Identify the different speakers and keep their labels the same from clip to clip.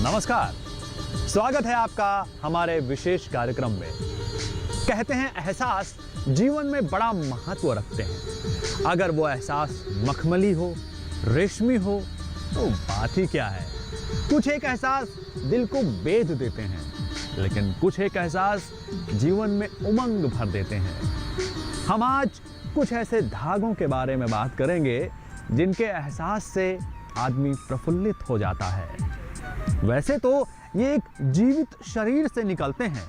Speaker 1: नमस्कार, स्वागत है आपका हमारे विशेष कार्यक्रम में। कहते हैं एहसास जीवन में बड़ा महत्व रखते हैं। अगर वो एहसास मखमली हो, रेशमी हो तो बात ही क्या है। कुछ एक एहसास दिल को बेध देते हैं, लेकिन कुछ एक एहसास जीवन में उमंग भर देते हैं। हम आज कुछ ऐसे धागों के बारे में बात करेंगे जिनके एहसास से आदमी प्रफुल्लित हो जाता है। वैसे तो ये एक जीवित शरीर से निकलते हैं,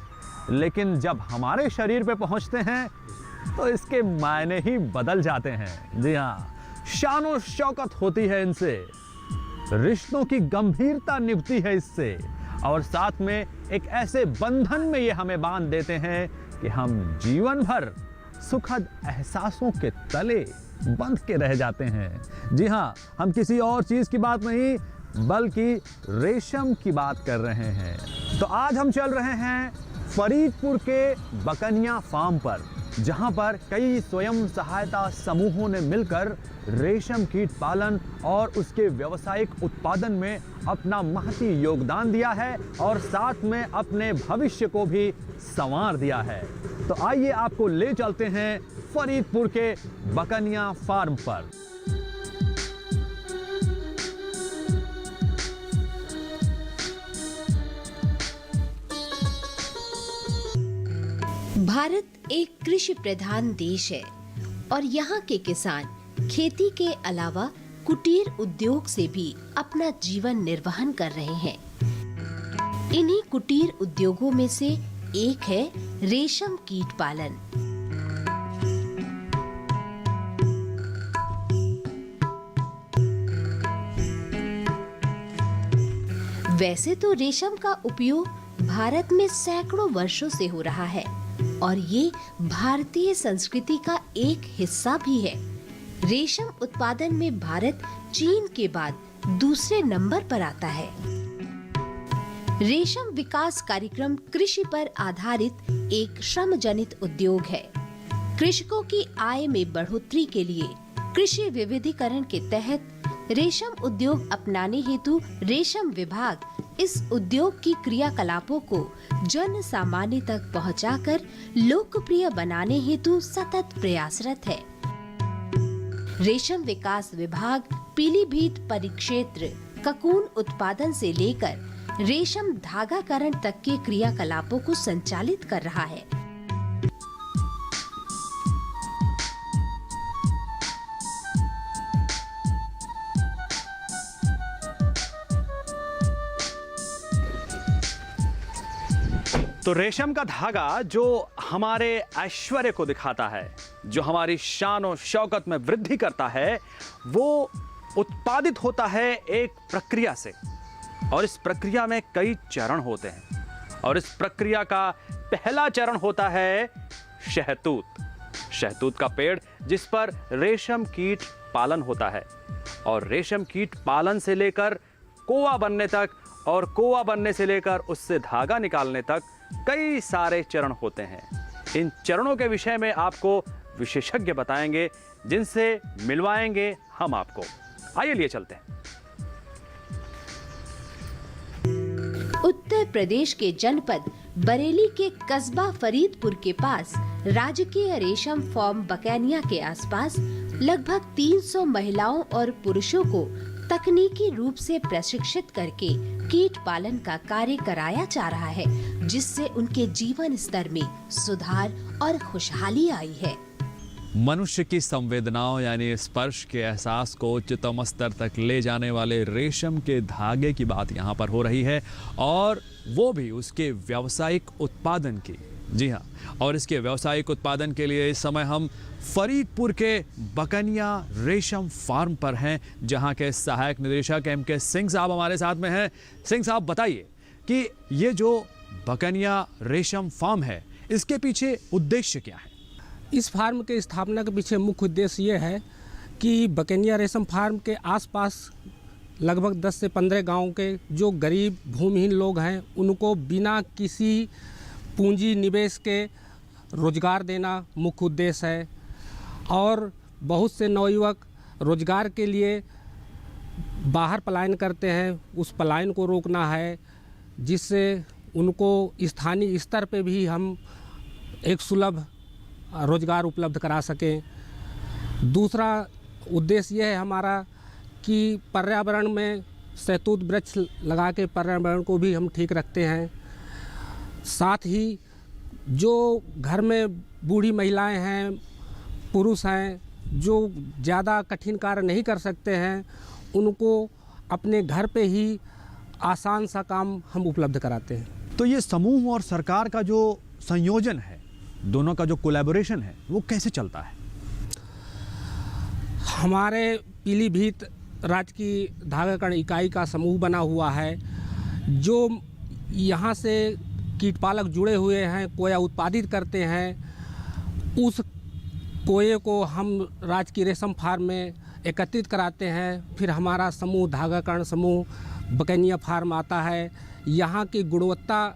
Speaker 1: लेकिन जब हमारे शरीर पे पहुंचते हैं तो इसके मायने ही बदल जाते हैं। जी हाँ, शानो शौकत होती है इनसे, रिश्तों की गंभीरता निभती है इससे, और साथ में एक ऐसे बंधन में ये हमें बांध देते हैं कि हम जीवन भर सुखद एहसासों के तले बंध के रह जाते हैं। जी हाँ, हम किसी और चीज की बात नहीं बल्कि रेशम की बात कर रहे हैं। तो आज हम चल रहे हैं फरीदपुर के बकनिया फार्म पर, जहां पर कई स्वयं सहायता समूहों ने मिलकर रेशम कीट पालन और उसके व्यावसायिक उत्पादन में अपना महती योगदान दिया है और साथ में अपने भविष्य को भी संवार दिया है। तो आइए आपको ले चलते हैं फरीदपुर के बकनिया फार्म पर।
Speaker 2: भारत एक कृषि प्रधान देश है और यहाँ के किसान खेती के अलावा कुटीर उद्योग से भी अपना जीवन निर्वहन कर रहे हैं। इन्हीं कुटीर उद्योगों में से एक है रेशम कीट पालन। वैसे तो रेशम का उपयोग भारत में सैकड़ों वर्षों से हो रहा है और ये भारतीय संस्कृति का एक हिस्सा भी है। रेशम उत्पादन में भारत चीन के बाद दूसरे नंबर पर आता है। रेशम विकास कार्यक्रम कृषि पर आधारित एक श्रम जनित उद्योग है। कृषकों की आय में बढ़ोतरी के लिए कृषि विविधीकरण के तहत रेशम उद्योग अपनाने हेतु रेशम विभाग इस उद्योग की क्रियाकलापों को जन सामान्य तक पहुंचाकर लोकप्रिय बनाने हेतु सतत प्रयासरत है। रेशम विकास विभाग पीलीभीत परिक्षेत्र ककून उत्पादन से लेकर रेशम धागाकरण तक के क्रियाकलापों को संचालित कर रहा है।
Speaker 1: तो रेशम का धागा जो हमारे ऐश्वर्य को दिखाता है, जो हमारी शान और शौकत में वृद्धि करता है, वो उत्पादित होता है एक प्रक्रिया से, और इस प्रक्रिया में कई चरण होते हैं। और इस प्रक्रिया का पहला चरण होता है शहतूत। शहतूत का पेड़ जिस पर रेशम कीट पालन होता है, और रेशम कीट पालन से लेकर कोआ बनने तक, और कोआ बनने से लेकर उससे धागा निकालने तक कई सारे चरण होते हैं। इन चरणों के विषय में आपको विशेषज्ञ बताएंगे, जिनसे मिलवाएंगे हम आपको। आइए लिए चलते हैं।
Speaker 2: उत्तर प्रदेश के जनपद बरेली के कस्बा फरीदपुर के पास राजकीय रेशम फार्म बकैनिया के आसपास लगभग 300 महिलाओं और पुरुषों को तकनीकी रूप से प्रशिक्षित करके कीट पालन का कार्य कराया जा रहा है, जिससे उनके जीवन स्तर में सुधार और खुशहाली आई है।
Speaker 3: मनुष्य की संवेदनाओं यानी स्पर्श के एहसास को उच्चतम स्तर तक ले जाने वाले रेशम के धागे की बात यहाँ पर हो रही है, और वो भी उसके व्यावसायिक उत्पादन की। जी हाँ, और इसके व्यावसायिक उत्पादन के लिए इस समय हम फरीदपुर के बकनिया रेशम फार्म पर हैं, जहाँ के सहायक निदेशक MK सिंह साहब हमारे साथ में हैं। सिंह साहब, बताइए कि ये जो बकनिया रेशम फार्म है, इसके पीछे उद्देश्य क्या है?
Speaker 4: इस फार्म के स्थापना के पीछे मुख्य उद्देश्य ये है कि बकनिया रेशम फार्म के आसपास लगभग 10 से 15 गांव के जो गरीब भूमिहीन लोग हैं, उनको बिना किसी पूंजी निवेश के रोजगार देना मुख्य उद्देश्य है। और बहुत से नवयुवक रोजगार के लिए बाहर पलायन करते हैं, उस पलायन को रोकना है, जिससे उनको स्थानीय स्तर पे भी हम एक सुलभ रोजगार उपलब्ध करा सकें। दूसरा उद्देश्य यह है हमारा कि पर्यावरण में शहतूत वृक्ष लगा के पर्यावरण को भी हम ठीक रखते हैं। साथ ही जो घर में बूढ़ी महिलाएं हैं, पुरुष हैं, जो ज़्यादा कठिन कार्य नहीं कर सकते हैं, उनको अपने घर पे ही आसान सा काम हम उपलब्ध कराते हैं।
Speaker 1: तो ये समूह और सरकार का जो संयोजन है, दोनों का जो कोलैबोरेशन है, वो कैसे चलता है?
Speaker 4: हमारे पीलीभीत राज्य की धागाकर्ण इकाई का समूह बना हुआ है, जो यहाँ से कीटपालक जुड़े हुए हैं, कोया उत्पादित करते हैं। उस कोये को हम राज्य की रेशम फार्म में एकत्रित कराते हैं। फिर हमारा समूह धागाकर्ण समूह बकेनिया फार्म आता है। यहाँ की गुणवत्ता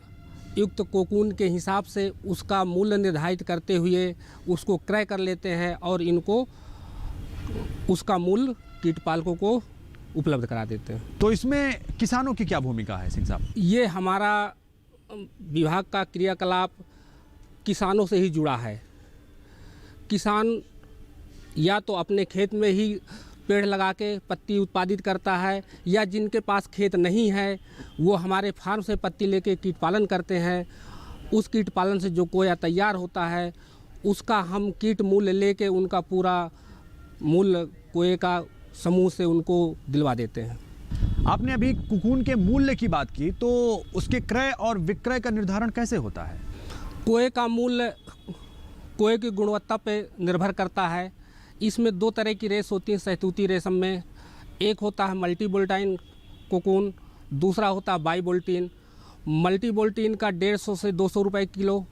Speaker 4: युक्त कोकून के हिसाब से उसका मूल्य निर्धारित करते हुए उसको क्रय कर लेते हैं और इनको उसका मूल्य कीटपालकों को उपलब्ध करा देते हैं।
Speaker 1: तो इसमें किसानों की क्या भूमिका है सिंह साहब?
Speaker 4: ये हमारा विभाग का क्रियाकलाप किसानों से ही जुड़ा है। किसान या तो अपने खेत में ही पेड़ लगा के पत्ती उत्पादित करता है, या जिनके पास खेत नहीं है वो हमारे फार्म से पत्ती लेके कीट पालन करते हैं। उस कीट पालन से जो कोया तैयार होता है उसका हम कीट मूल्य लेके उनका पूरा मूल्य कोये का समूह से उनको दिलवा देते हैं।
Speaker 1: आपने अभी कोकून के मूल्य की बात की, तो उसके क्रय और विक्रय का निर्धारण कैसे होता है?
Speaker 4: कोये का मूल्य कोये की गुणवत्ता पे निर्भर करता है। इसमें दो तरह की रेस होती है शहतूती रेशम में। एक होता है मल्टी बोल्टाइन कोकून, दूसरा होता है बाई बोल्टीन। मल्टी बोल्टीन का 150 से 200 रुपये किलो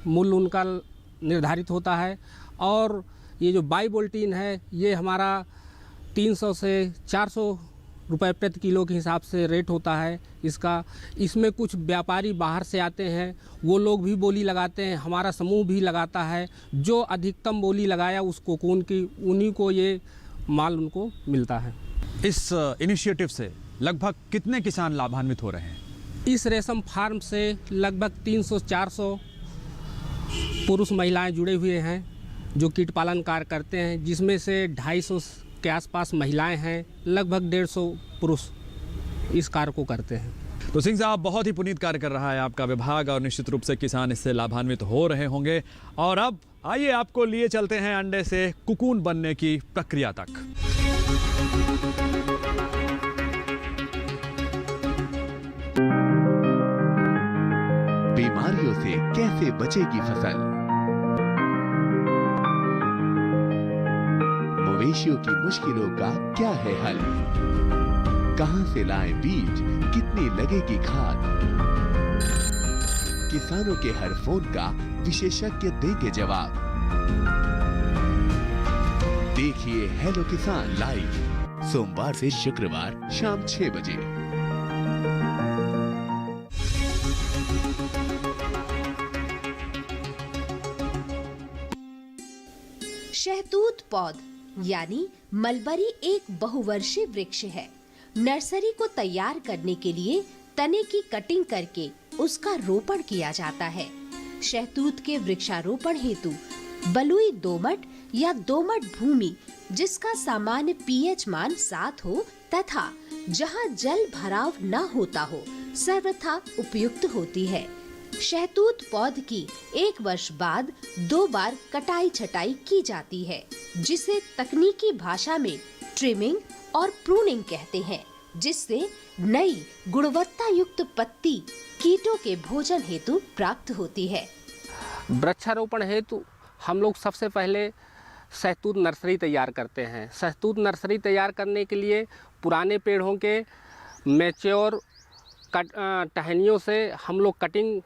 Speaker 4: मूल्य उनका निर्धारित होता है, और ये जो बाई बोल्टीन है ये हमारा 300 से 400 रुपये प्रति किलो के हिसाब से रेट होता है इसका। इसमें कुछ व्यापारी बाहर से आते हैं, वो लोग भी बोली लगाते हैं, हमारा समूह भी लगाता है। जो अधिकतम बोली लगाया उस कोकून की, उन्हीं को ये माल उनको मिलता है।
Speaker 1: इस इनिशिएटिव से लगभग कितने किसान लाभान्वित हो रहे हैं?
Speaker 4: इस रेशम फार्म से लगभग 300-400 पुरुष महिलाएं जुड़े हुए हैं जो कीट पालन कार्य करते हैं, जिसमें से 250 के आसपास महिलाएं हैं, लगभग 150 पुरुष इस कार्य को करते हैं।
Speaker 3: तो सिंह साहब, बहुत ही पुनीत कार्य कर रहा है आपका विभाग और निश्चित रूप से किसान इससे लाभान्वित हो रहे होंगे। और अब आइए आपको लिए चलते हैं अंडे से कोकून बनने की प्रक्रिया तक।
Speaker 5: बीमारियों से कैसे बचेगी फसल? मवेशियों की मुश्किलों का क्या है हल? कहां से लाएं बीज, कितनी लगेगी खाद? किसानों के हर फोन का विशेषज्ञ देंगे जवाब। देखिए हेलो किसान लाइव सोमवार से शुक्रवार शाम 6 बजे।
Speaker 2: शहतूत पौध यानी मलबरी एक बहुवर्षीय वृक्ष है। नर्सरी को तैयार करने के लिए तने की कटिंग करके उसका रोपण किया जाता है। शहतूत के वृक्षारोपण हेतु बलुई दोमट या दोमट भूमि जिसका सामान्य पीएच मान 7 हो तथा जहां जल भराव न होता हो सर्वथा उपयुक्त होती है। शहतूत पौध की 1 वर्ष बाद 2 बार कटाई छटाई की जाती है, जिसे तकनीकी भाषा में ट्रिमिंग और प्रूनिंग कहते हैं, जिससे नई गुणवत्ता युक्त पत्ती कीटों के भोजन हेतु प्राप्त होती है।
Speaker 4: वृक्षारोपण हेतु हम लोग सबसे पहले शहतूत नर्सरी तैयार करते हैं। शहतूत नर्सरी तैयार करने के लिए पुराने पेड़ों के मैच्योर टहनियों से हम लोग कटिंग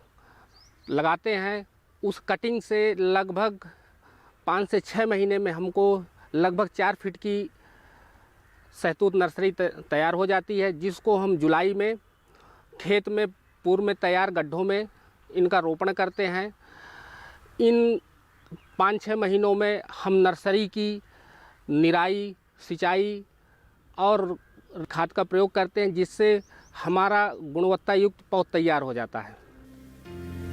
Speaker 4: लगाते हैं। उस कटिंग से लगभग 5 से 6 महीने में हमको लगभग 4 फीट की शहतूत नर्सरी तैयार हो जाती है, जिसको हम जुलाई में खेत में पूर्व में तैयार गड्ढों में इनका रोपण करते हैं। इन 5-6 महीनों में हम नर्सरी की निराई, सिंचाई और खाद का प्रयोग करते हैं, जिससे हमारा गुणवत्ता युक्त पौध तैयार हो जाता है।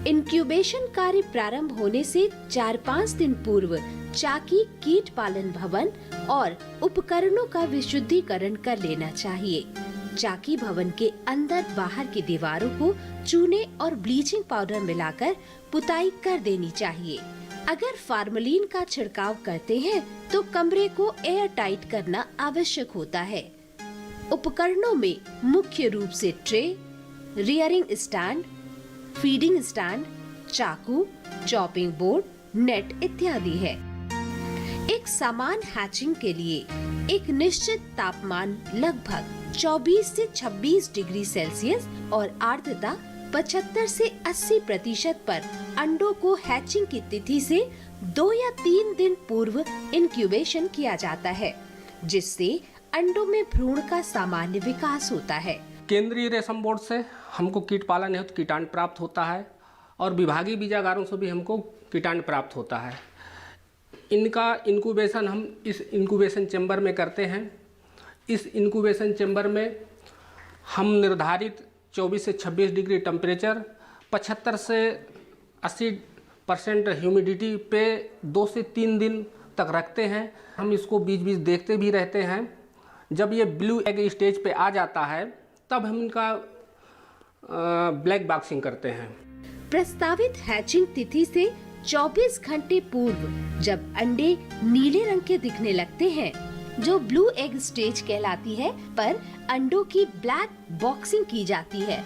Speaker 2: इंक्यूबेशन कार्य प्रारंभ होने से 4-5 दिन पूर्व चाकी कीट पालन भवन और उपकरणों का विशुद्धिकरण कर लेना चाहिए। चाकी भवन के अंदर बाहर की दीवारों को चूने और ब्लीचिंग पाउडर मिलाकर पुताई कर देनी चाहिए। अगर फार्मलिन का छिड़काव करते हैं तो कमरे को एयर टाइट करना आवश्यक होता है। उपकरणों में मुख्य रूप से tray, rearing stand, feeding stand, चाकू, चॉपिंग बोर्ड, नेट इत्यादि है। एक समान हैचिंग के लिए एक निश्चित तापमान लगभग 24 से 26 डिग्री सेल्सियस और आर्द्रता 75 से 80% पर अंडों को हैचिंग की तिथि से 2 या 3 दिन पूर्व इंक्यूबेशन किया जाता है, जिससे अंडों में भ्रूण का सामान्य विकास होता है।
Speaker 4: केंद्रीय रेशम बोर्ड से हमको कीट पालन हेतु कीटाणु प्राप्त होता है और विभागीय बीजागारों से भी हमको कीटाणु प्राप्त होता है। इनका इंक्यूबेशन हम इस इंक्यूबेशन चैम्बर में करते हैं। इस इंक्यूबेशन चैम्बर में हम निर्धारित 24 से 26 डिग्री टेम्परेचर, 75 से 80% ह्यूमिडिटी पे 2 से 3 दिन तक रखते हैं। हम इसको बीच बीच देखते भी रहते हैं। जब ये ब्लू एग स्टेज पे आ जाता है तब हम इनका ब्लैक बॉक्सिंग करते हैं।
Speaker 2: प्रस्तावित हैचिंग तिथि से 24 घंटे पूर्व जब अंडे नीले रंग के दिखने लगते हैं, जो ब्लू एग स्टेज कहलाती है, पर अंडों की ब्लैक बॉक्सिंग की जाती है।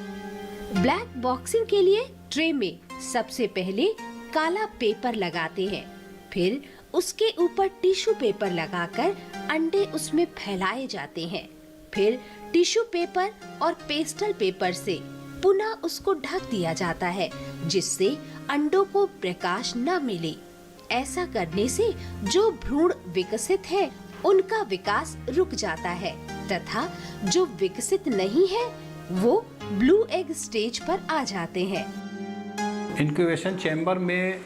Speaker 2: ब्लैक बॉक्सिंग के लिए ट्रे में सबसे पहले काला पेपर लगाते हैं, फिर उसके ऊपर टिश्यू पेपर लगाकर अंडे उसमें फैलाए जाते हैं। फिर टिश्यू पेपर और पेस्टल पेपर से पुनः उसको ढक दिया जाता है, जिससे अंडों को प्रकाश न मिले। ऐसा करने से जो भ्रूण विकसित है उनका विकास रुक जाता है तथा जो विकसित नहीं है वो ब्लू एग स्टेज पर आ जाते हैं।
Speaker 6: इंक्यूबेशन चैम्बर में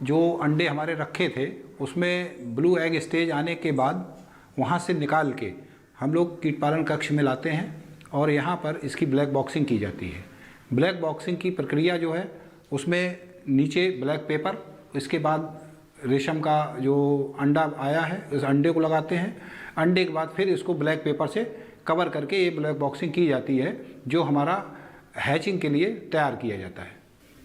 Speaker 6: जो अंडे हमारे रखे थे उसमें ब्लू एग स्टेज आने के बाद वहाँ से निकाल के हम लोग कीट पालन कक्ष में लाते हैं और यहाँ पर इसकी ब्लैक बॉक्सिंग की जाती है। ब्लैक बॉक्सिंग की प्रक्रिया जो है उसमें नीचे ब्लैक पेपर, इसके बाद रेशम का जो अंडा आया है उस अंडे को लगाते हैं। अंडे के बाद फिर इसको ब्लैक पेपर से कवर करके ये ब्लैक बॉक्सिंग की जाती है, जो हमारा हैचिंग के लिए तैयार किया जाता है।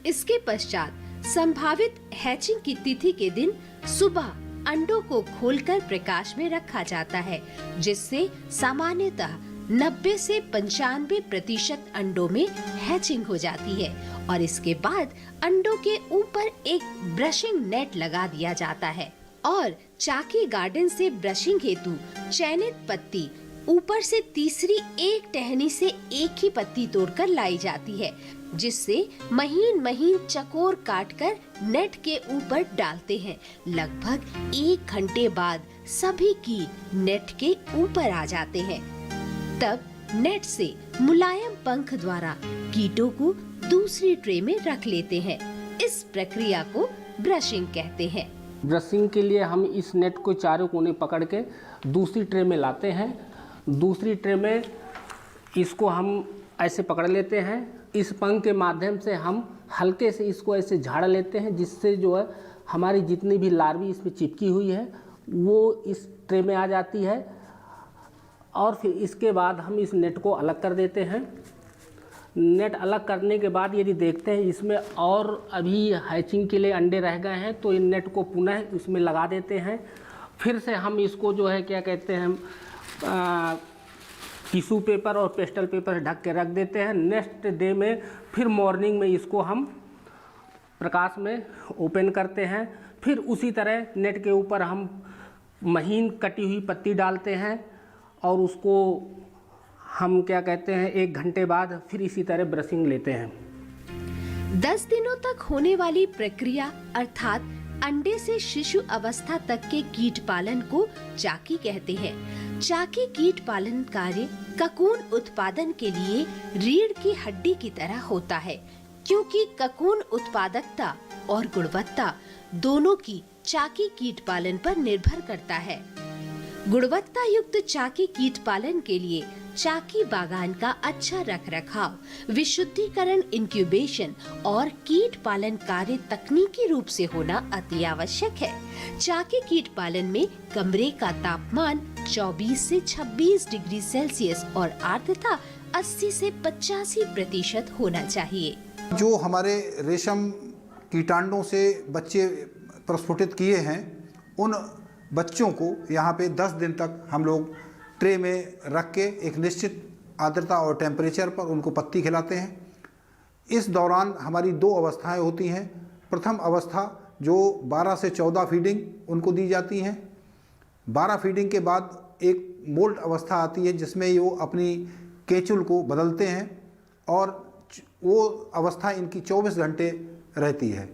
Speaker 2: इसके पश्चात संभावित हैचिंग की तिथि के दिन सुबह अंडों को खोलकर प्रकाश में रखा जाता है, जिससे सामान्यतः 90 से 95% अंडों में हैचिंग हो जाती है और इसके बाद अंडों के ऊपर एक ब्रशिंग नेट लगा दिया जाता है और चाकी गार्डन से ब्रशिंग हेतु चयनित पत्ती ऊपर से तीसरी एक टहनी से एक ही पत्ती तोड़कर लाई जाती है, जिससे महीन महीन चकोर काटकर नेट के ऊपर डालते हैं। लगभग 1 घंटे बाद सभी कीट नेट के ऊपर आ जाते हैं। तब नेट से मुलायम पंख द्वारा कीटों को दूसरी ट्रे में रख लेते हैं। इस प्रक्रिया को ब्रशिंग कहते हैं।
Speaker 4: ब्रशिंग के लिए हम इस नेट को चारों कोने पकड़ के दूसरी ट्रे में लाते हैं। दूसरी ट्रे में इसको हम ऐसे पकड़ लेते हैं। इस पंख के माध्यम से हम हल्के से इसको ऐसे झाड़ लेते हैं, जिससे जो है हमारी जितनी भी लार्वी इसमें चिपकी हुई है वो इस ट्रे में आ जाती है। और फिर इसके बाद हम इस नेट को अलग कर देते हैं। नेट अलग करने के बाद यदि देखते हैं इसमें और अभी हैचिंग के लिए अंडे रह गए हैं तो इन नेट को पुनः इसमें लगा देते हैं। फिर से हम इसको जो है क्या कहते हैं टिश्यू पेपर और पेस्टल पेपर ढक के रख देते हैं। नेक्स्ट डे में फिर मॉर्निंग में इसको हम प्रकाश में ओपन करते हैं। फिर उसी तरह नेट के ऊपर हम महीन कटी हुई पत्ती डालते हैं और उसको हम क्या कहते हैं 1 घंटे बाद फिर इसी तरह ब्रशिंग लेते हैं।
Speaker 2: 10 दिनों तक होने वाली प्रक्रिया अर्थात अंडे से शिशु अवस्था तक के कीट पालन को चाकी कहते हैं। चाकी कीट पालन कार्य ककून उत्पादन के लिए रीढ़ की हड्डी की तरह होता है, क्योंकि ककून उत्पादकता और गुणवत्ता दोनों की चाकी कीट पालन पर निर्भर करता है। गुणवत्ता युक्त चाकी कीट पालन के लिए चाकी बागान का अच्छा रखरखाव, विशुद्धिकरण, इंक्यूबेशन और कीट पालन कार्य तकनीकी रूप से होना अति आवश्यक है। चाकी कीट पालन में कमरे का तापमान 24 से 26 डिग्री सेल्सियस और आर्द्रता 80 से 85% होना चाहिए।
Speaker 6: जो हमारे रेशम कीटाणुओं से बच्चे प्रस्फुटित किए हैं, उन बच्चों को यहाँ पे 10 दिन तक हम लोग ट्रे में रख के एक निश्चित आर्द्रता और टेम्परेचर पर उनको पत्ती खिलाते हैं। इस दौरान हमारी 2 अवस्थाएं होती हैं। प्रथम अवस्था जो 12 से 14 फीडिंग उनको दी जाती हैं। 12 फीडिंग के बाद एक मोल्ट अवस्था आती है जिसमें वो अपनी केंचुल को बदलते हैं और वो अवस्था इनकी 24 घंटे रहती है।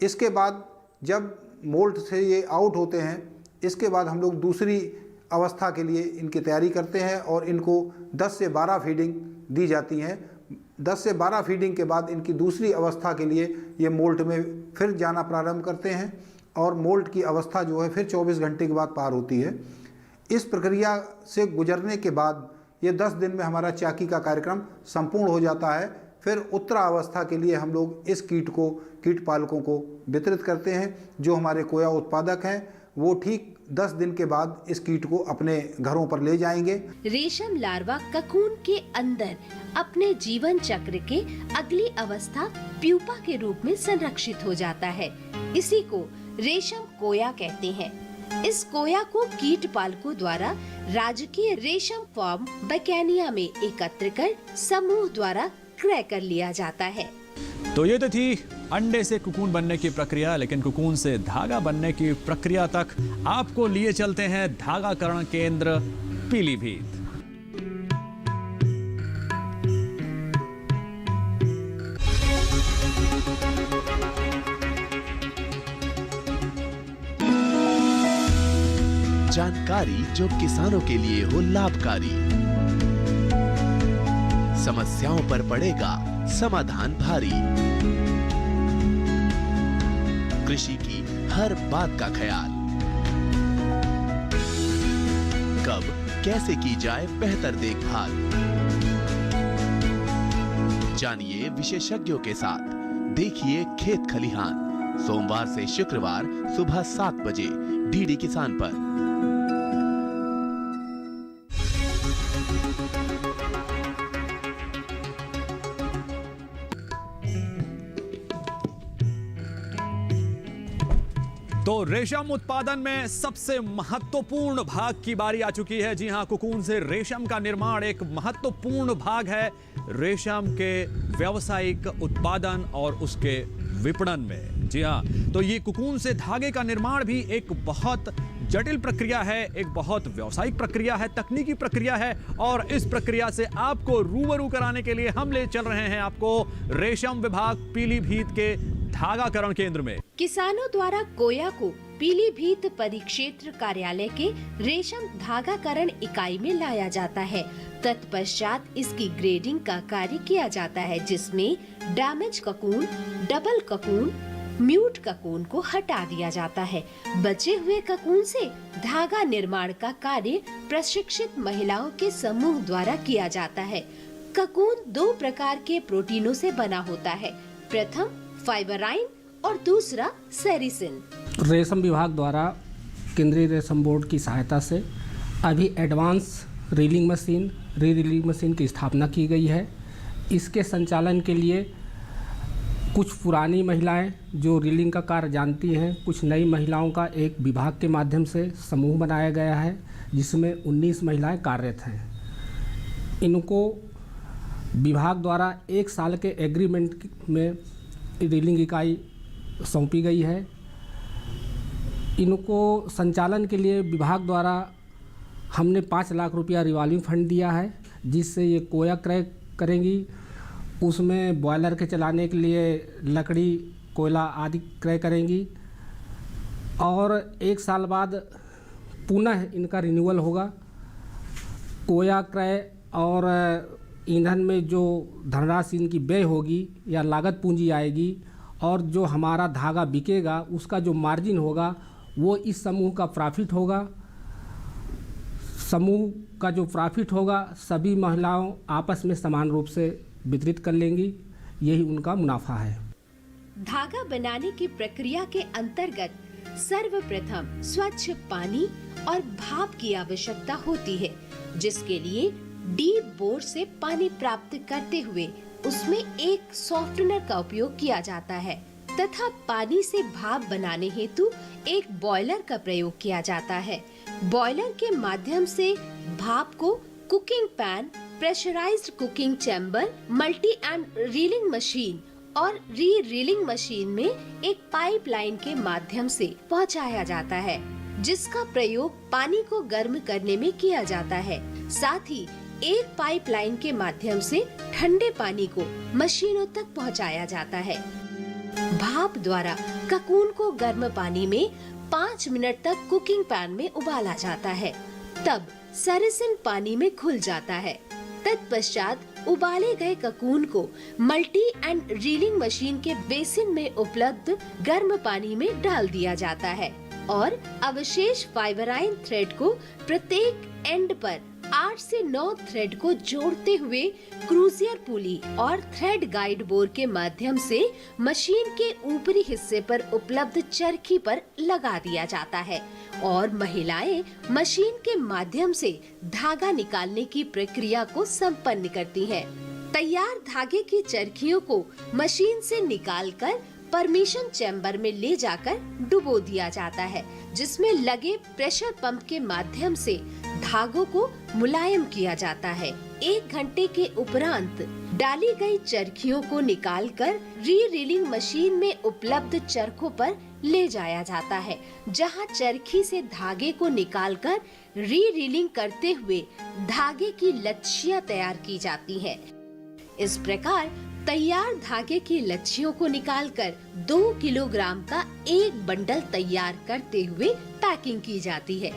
Speaker 6: इसके बाद जब मोल्ट से ये आउट होते हैं, इसके बाद हम लोग दूसरी अवस्था के लिए इनकी तैयारी करते हैं और इनको 10 से 12 फीडिंग दी जाती हैं। 10 से 12 फीडिंग के बाद इनकी दूसरी अवस्था के लिए ये मोल्ट में फिर जाना प्रारंभ करते हैं और मोल्ट की अवस्था जो है फिर 24 घंटे के बाद पार होती है। इस प्रक्रिया से गुजरने के बाद ये 10 दिन में हमारा चाकी का कार्यक्रम संपूर्ण हो जाता है। फिर उत्तरा अवस्था के लिए हम लोग इस कीट पालकों को वितरित करते हैं। जो हमारे कोया उत्पादक हैं वो ठीक 10 दिन के बाद इस कीट को अपने घरों पर ले जाएंगे।
Speaker 2: रेशम लार्वा ककून के अंदर अपने जीवन चक्र के अगली अवस्था प्यूपा के रूप में संरक्षित हो जाता है। इसी को रेशम कोया कहते हैं। इस कोया को कीट पालकों द्वारा राजकीय रेशम फार्म बकेनिया में एकत्र कर समूह द्वारा क्रय कर लिया जाता है।
Speaker 3: तो ये तो थी अंडे से कुकून बनने की प्रक्रिया, लेकिन कुकून से धागा बनने की प्रक्रिया तक आपको लिए चलते हैं धागाकरण केंद्र पीलीभीत।
Speaker 5: जानकारी जो किसानों के लिए हो लाभकारी, समस्याओं पर पड़ेगा समाधान भारी, कृषि की हर बात का ख्याल, कब कैसे की जाए बेहतर देखभाल, जानिए विशेषज्ञों के साथ, देखिए खेत खलिहान, सोमवार से शुक्रवार सुबह 7 बजे डीडी किसान पर।
Speaker 3: तो रेशम उत्पादन में सबसे महत्वपूर्ण भाग की बारी आ चुकी है। जी हां, कुकून से रेशम का निर्माण एक महत्वपूर्ण भाग है रेशम के व्यावसायिक उत्पादन और उसके विपणन में। जी हां, तो ये कुकून से धागे का निर्माण भी एक बहुत जटिल प्रक्रिया है, एक बहुत व्यावसायिक प्रक्रिया है, तकनीकी प्रक्रिया है। और इस प्रक्रिया से आपको रूबरू कराने के लिए हम ले चल रहे हैं आपको रेशम विभाग पीलीभीत के धागाकरण केंद्र में।
Speaker 2: किसानों द्वारा कोया को पीलीभीत परिक्षेत्र कार्यालय के रेशम धागाकरण इकाई में लाया जाता है। तत्पश्चात इसकी ग्रेडिंग का कार्य किया जाता है, जिसमें damage cocoon, double cocoon, mute cocoon को हटा दिया जाता है। बचे हुए ककून से धागा निर्माण का कार्य प्रशिक्षित महिलाओं के समूह द्वारा किया जाता है। ककून 2 प्रकार के प्रोटीनों से बना होता है। प्रथम फाइबराइन और दूसरा सेरिसिन।
Speaker 4: रेशम विभाग द्वारा केंद्रीय रेशम बोर्ड की सहायता से अभी advance reeling machine, reeling machine की स्थापना की गई है। इसके संचालन के लिए कुछ पुरानी महिलाएं जो रीलिंग का कार्य जानती हैं, कुछ नई महिलाओं का एक विभाग के माध्यम से समूह बनाया गया है, जिसमें 19 महिलाएं कार्यरत हैं। इनको विभाग द्वारा 1 साल के एग्रीमेंट में रीलिंग इकाई सौंपी गई है। इनको संचालन के लिए विभाग द्वारा हमने 5 लाख रुपया रिवॉल्विंग फंड दिया है, जिससे ये कोया क्रय करेंगी। उसमें बॉयलर के चलाने के लिए लकड़ी, कोयला आदि क्रय करेंगी और 1 साल बाद पुनः इनका रिन्यूअल होगा। कोया क्रय और ईंधन में जो धनराशि इनकी व्यय होगी या लागत पूंजी आएगी और जो हमारा धागा बिकेगा उसका जो मार्जिन होगा वो इस समूह का प्रॉफिट होगा। समूह का जो प्रॉफिट होगा सभी महिलाओं आपस में समान रूप से वितरित कर लेंगी, यही उनका मुनाफा है।
Speaker 2: धागा बनाने की प्रक्रिया के अंतर्गत सर्वप्रथम स्वच्छ पानी और भाप की आवश्यकता होती है, जिसके लिए डीप बोर से पानी प्राप्त करते हुए उसमें एक सॉफ्टनर का उपयोग किया जाता है तथा पानी से भाप बनाने हेतु एक बॉयलर का प्रयोग किया जाता है। बॉयलर के माध्यम से भाप को cooking pan, pressurised cooking chamber, multi end reeling machine और रीलिंग मशीन में एक पाइपलाइन के माध्यम से पहुंचाया जाता है, जिसका प्रयोग पानी को गर्म करने में किया जाता है। साथ ही एक पाइपलाइन के माध्यम से ठंडे पानी को मशीनों तक पहुंचाया जाता है। भाप द्वारा ककून को गर्म पानी में 5 मिनट तक कुकिंग पैन में उबाला जाता है, तब सरिसिन पानी में घुल जाता है। तत्पश्चात उबाले गए ककून को मल्टी एंड रीलिंग मशीन के बेसिन में उपलब्ध गर्म पानी में डाल दिया जाता है और अवशेष फाइबराइन थ्रेड को प्रत्येक एंड पर 8 से 9 थ्रेड को जोड़ते हुए क्रूजियर पुली और थ्रेड गाइड बोर के माध्यम से मशीन के ऊपरी हिस्से पर उपलब्ध चरखी पर लगा दिया जाता है और महिलाएं मशीन के माध्यम से धागा निकालने की प्रक्रिया को संपन्न करती हैं। तैयार धागे की चरखियों को मशीन से निकालकर परमिशन चैम्बर में ले जाकर डुबो दिया जाता है, जिसमें लगे प्रेशर पंप के माध्यम से धागों को मुलायम किया जाता है। 1 घंटे के उपरांत डाली गई चरखियों को निकालकर रीलिंग मशीन में उपलब्ध चरखों पर ले जाया जाता है, जहां चरखी से धागे को निकालकर रीलिंग करते हुए धागे की लच्छियां तैयार की जाती हैं। इस प्रकार तैयार धागे की लच्छियों को निकालकर 2 किलोग्राम का एक बंडल तैयार करते हुए पैकिंग की जाती है।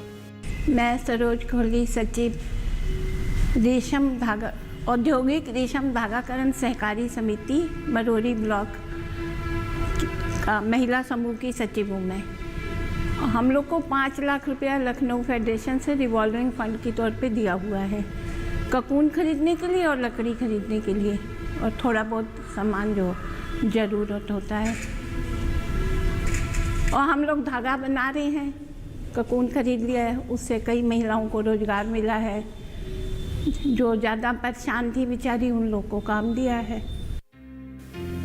Speaker 7: मैं सरोज कोहली, सचिव रेशम धागा औद्योगिक रेशम धागाकरण सहकारी समिति मरोरी ब्लॉक का महिला समूह की सचिव हूँ मैं। हम लोग को 5 लाख रुपया लखनऊ फेडरेशन से रिवॉल्विंग फंड के तौर पे दिया हुआ है, ककून खरीदने के लिए और लकड़ी खरीदने के लिए और थोड़ा बहुत सामान जो ज़रूरत होता है। और हम लोग धागा बना रहे हैं, ककून खरीद लिया है, उससे कई महिलाओं को रोज़गार मिला है। जो ज़्यादा परेशान थी बेचारी, उन लोग को काम दिया है।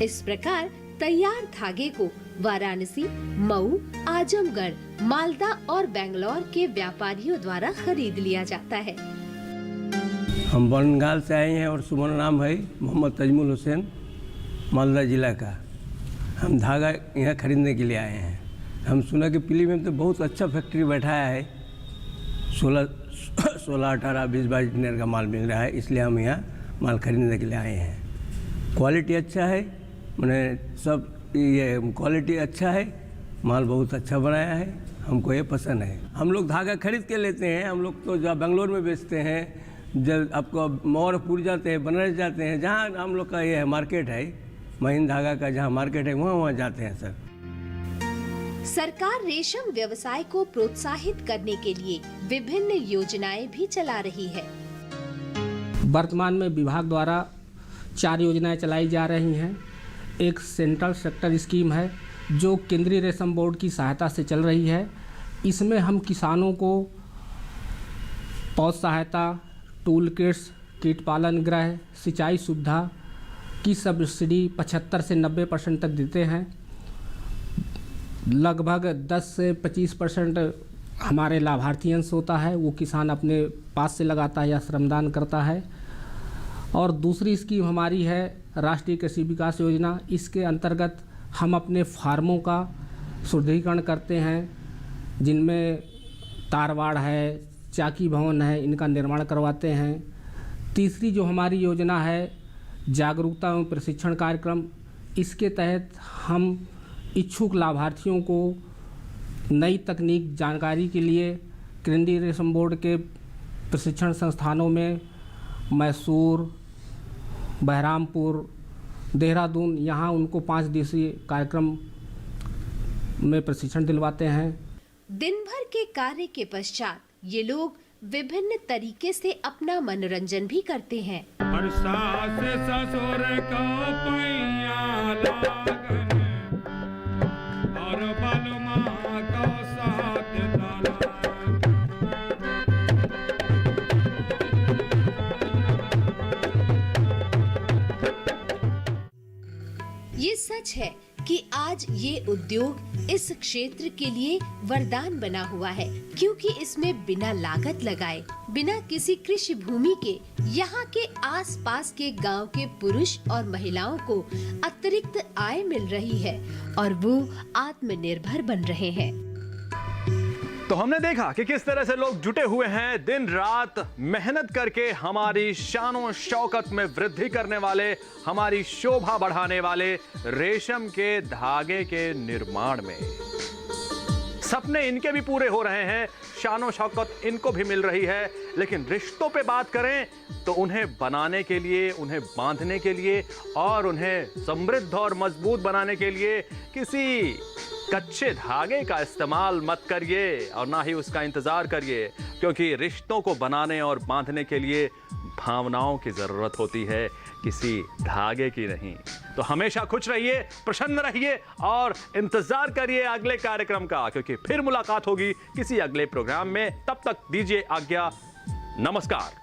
Speaker 2: इस प्रकार तैयार धागे को वाराणसी, मऊ, आजमगढ़, मालदा और बेंगलोर के व्यापारियों द्वारा खरीद लिया जाता है।
Speaker 8: हम बंगाल से आए हैं और सुमन नाम है मोहम्मद तजमुल हुसैन, मालदा जिला का। हम धागा यहाँ खरीदने के लिए आए हैं। हम सुना कि पीली में तो बहुत अच्छा फैक्ट्री बैठाया है, 16, 18, 20, 22 इंजीनियर का माल मिल रहा है, इसलिए हम यहाँ माल खरीदने के लिए आए हैं। क्वालिटी अच्छा है, मैंने सब ये क्वालिटी अच्छा है, माल बहुत अच्छा बनाया है, हमको ये पसंद है। हम लोग धागा खरीद के लेते हैं। हम लोग तो जहाँ बेंगलोर में बेचते हैं, जब आपको मौरपुर जाते हैं, बनारस जाते हैं, जहाँ हम लोग का ये है मार्केट है, महीन धागा का जहाँ मार्केट है, वहाँ जाते हैं सर।
Speaker 2: सरकार रेशम व्यवसाय को प्रोत्साहित करने के लिए विभिन्न योजनाएं भी चला रही है।
Speaker 4: वर्तमान में विभाग द्वारा 4 योजनाएं चलाई जा रही हैं। एक सेंट्रल सेक्टर स्कीम है जो केंद्रीय रेशम बोर्ड की सहायता से चल रही है। इसमें हम किसानों को पौध सहायता, टूल किट्स, कीट पालन गृह, सिंचाई सुविधा की सब्सिडी 75 से 90% तक देते हैं। लगभग 10 से 25% हमारे लाभार्थी अंश होता है, वो किसान अपने पास से लगाता है या श्रमदान करता है। और दूसरी स्कीम हमारी है राष्ट्रीय कृषि विकास योजना। इसके अंतर्गत हम अपने फार्मों का सुदृढ़ीकरण करते हैं, जिनमें तारवाड़ है, चाकी भवन है, इनका निर्माण करवाते हैं। तीसरी जो हमारी योजना है जागरूकता एवं प्रशिक्षण कार्यक्रम, इसके तहत हम इच्छुक लाभार्थियों को नई तकनीक जानकारी के लिए केंद्रीय रेशम बोर्ड के प्रशिक्षण संस्थानों में मैसूर, बहरामपुर, देहरादून, यहाँ उनको 5 दिवसीय कार्यक्रम में प्रशिक्षण दिलवाते हैं।
Speaker 2: दिन भर के कार्य के पश्चात ये लोग विभिन्न तरीके से अपना मनोरंजन भी करते हैं।
Speaker 9: ससुर को पैया लागन और बलमा को साथ दलान।
Speaker 2: ये सच है कि आज ये उद्योग इस क्षेत्र के लिए वरदान बना हुआ है, क्योंकि इसमें बिना लागत लगाए, बिना किसी कृषि भूमि के यहाँ के आसपास के गांव के पुरुष और महिलाओं को अतिरिक्त आय मिल रही है और वो आत्मनिर्भर बन रहे हैं।
Speaker 1: तो हमने देखा कि किस तरह से लोग जुटे हुए हैं दिन रात मेहनत करके हमारी शानो शौकत में वृद्धि करने वाले, हमारी शोभा बढ़ाने वाले रेशम के धागे के निर्माण में। सपने इनके भी पूरे हो रहे हैं, शानो शौकत इनको भी मिल रही है, लेकिन रिश्तों पे बात करें तो उन्हें बनाने के लिए, उन्हें बांधने के लिए और उन्हें समृद्ध और मजबूत बनाने के लिए किसी कच्चे धागे का इस्तेमाल मत करिए और ना ही उसका इंतजार करिए, क्योंकि रिश्तों को बनाने और बांधने के लिए भावनाओं की जरूरत होती है, किसी धागे की नहीं। तो हमेशा खुश रहिए, प्रसन्न रहिए और इंतजार करिए अगले कार्यक्रम का, क्योंकि फिर मुलाकात होगी किसी अगले प्रोग्राम में। तब तक दीजिए आज्ञा, नमस्कार।